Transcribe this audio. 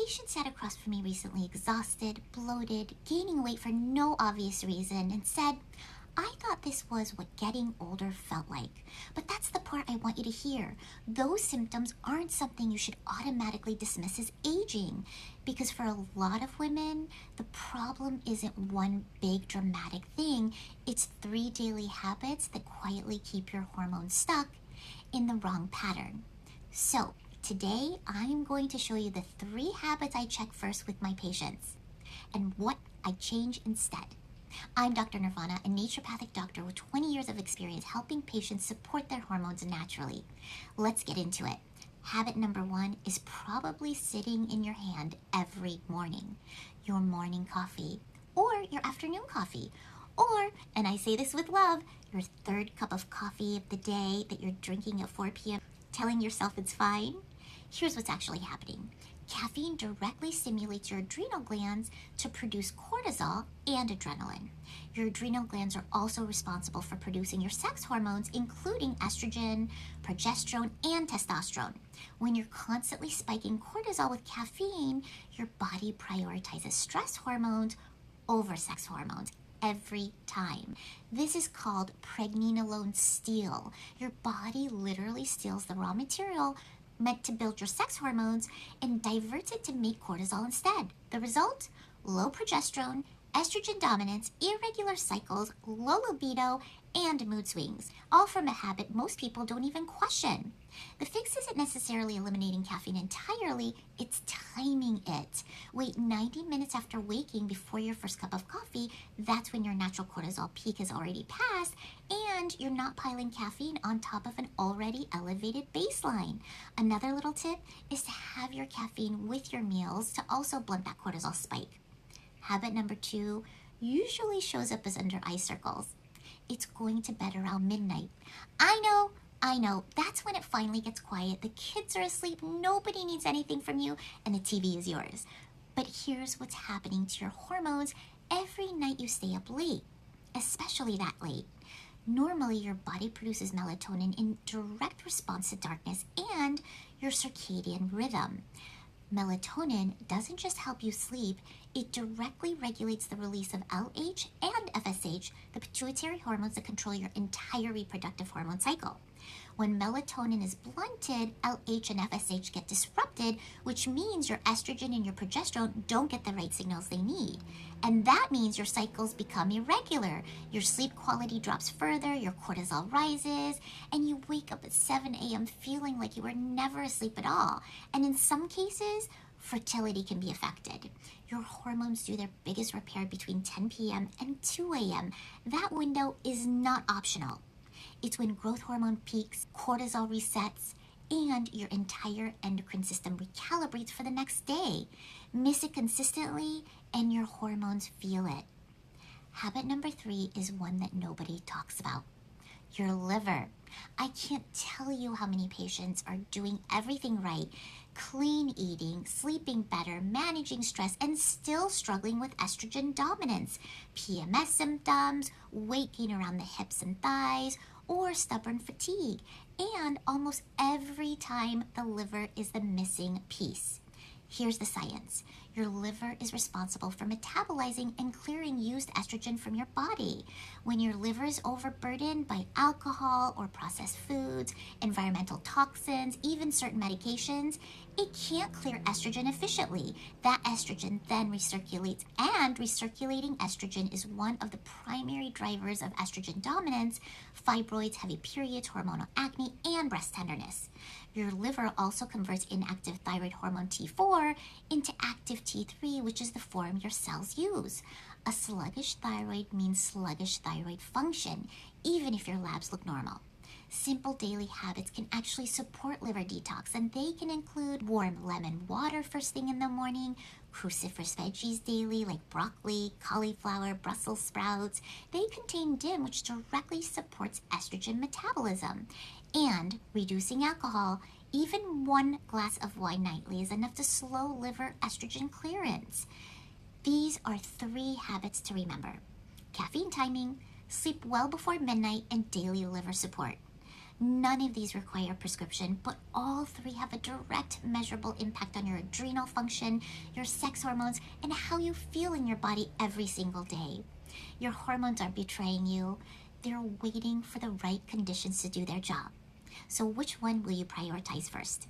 patient sat across from me recently, exhausted, bloated, gaining weight for no obvious reason, and said, I thought this was what getting older felt like. But that's the part I want you to hear. Those symptoms aren't something you should automatically dismiss as aging, because for a lot of women, the problem isn't one big dramatic thing. It's 3 daily habits that quietly keep your hormones stuck in the wrong pattern. So today, I'm going to show you the 3 habits I check first with my patients and what I change instead. I'm Dr. Nirvana, a naturopathic doctor with 20 years of experience helping patients support their hormones naturally. Let's get into it. Habit number 1 is probably sitting in your hand every morning. Your morning coffee or your afternoon coffee. Or, and I say this with love, your 3rd cup of coffee of the day that you're drinking at 4 p.m., telling yourself it's fine. Here's what's actually happening. Caffeine directly stimulates your adrenal glands to produce cortisol and adrenaline. Your adrenal glands are also responsible for producing your sex hormones, including estrogen, progesterone, and testosterone. When you're constantly spiking cortisol with caffeine, your body prioritizes stress hormones over sex hormones every time. This is called pregnenolone steal. Your body literally steals the raw material meant to build your sex hormones and diverts it to make cortisol instead. The result? Low progesterone, estrogen dominance, irregular cycles, low libido, and mood swings, all from a habit most people don't even question. The fix isn't necessarily eliminating caffeine entirely, it's timing it. Wait 90 minutes after waking before your first cup of coffee. That's when your natural cortisol peak has already passed and you're not piling caffeine on top of an already elevated baseline. Another little tip is to have your caffeine with your meals to also blunt that cortisol spike. Habit number 2 usually shows up as under eye circles. It's going to bed around midnight. I know, that's when it finally gets quiet. The kids are asleep, nobody needs anything from you, and the TV is yours. But here's what's happening to your hormones every night you stay up late, especially that late. Normally, your body produces melatonin in direct response to darkness and your circadian rhythm. Melatonin doesn't just help you sleep, it directly regulates the release of LH and FSH, the pituitary hormones that control your entire reproductive hormone cycle. When melatonin is blunted, LH and FSH get disrupted, which means your estrogen and your progesterone don't get the right signals they need. And that means your cycles become irregular. Your sleep quality drops further, your cortisol rises, and you wake up at 7 a.m. feeling like you were never asleep at all. And in some cases, fertility can be affected. Your hormones do their biggest repair between 10 p.m. and 2 a.m. That window is not optional. It's when growth hormone peaks, cortisol resets, and your entire endocrine system recalibrates for the next day. Miss it consistently, and your hormones feel it. Habit number 3 is one that nobody talks about. Your liver. I can't tell you how many patients are doing everything right, clean eating, sleeping better, managing stress, and still struggling with estrogen dominance, PMS symptoms, weight gain around the hips and thighs, or stubborn fatigue. And almost every time the liver is the missing piece. Here's the science. Your liver is responsible for metabolizing and clearing used estrogen from your body. When your liver is overburdened by alcohol or processed foods, environmental toxins, even certain medications, it can't clear estrogen efficiently. That estrogen then recirculates, and recirculating estrogen is one of the primary drivers of estrogen dominance, fibroids, heavy periods, hormonal acne, and breast tenderness. Your liver also converts inactive thyroid hormone T4 into active T3, which is the form your cells use. A sluggish thyroid means sluggish thyroid function, even if your labs look normal. Simple daily habits can actually support liver detox, and they can include warm lemon water first thing in the morning, cruciferous veggies daily like broccoli, cauliflower, Brussels sprouts. They contain DIM, which directly supports estrogen metabolism. And reducing alcohol, even 1 glass of wine nightly is enough to slow liver estrogen clearance. These are 3 habits to remember: caffeine timing, sleep well before midnight, and daily liver support. None of these require prescription, but all three have a direct measurable impact on your adrenal function, your sex hormones, and how you feel in your body every single day. Your hormones aren't betraying you. They're waiting for the right conditions to do their job. So which one will you prioritize first?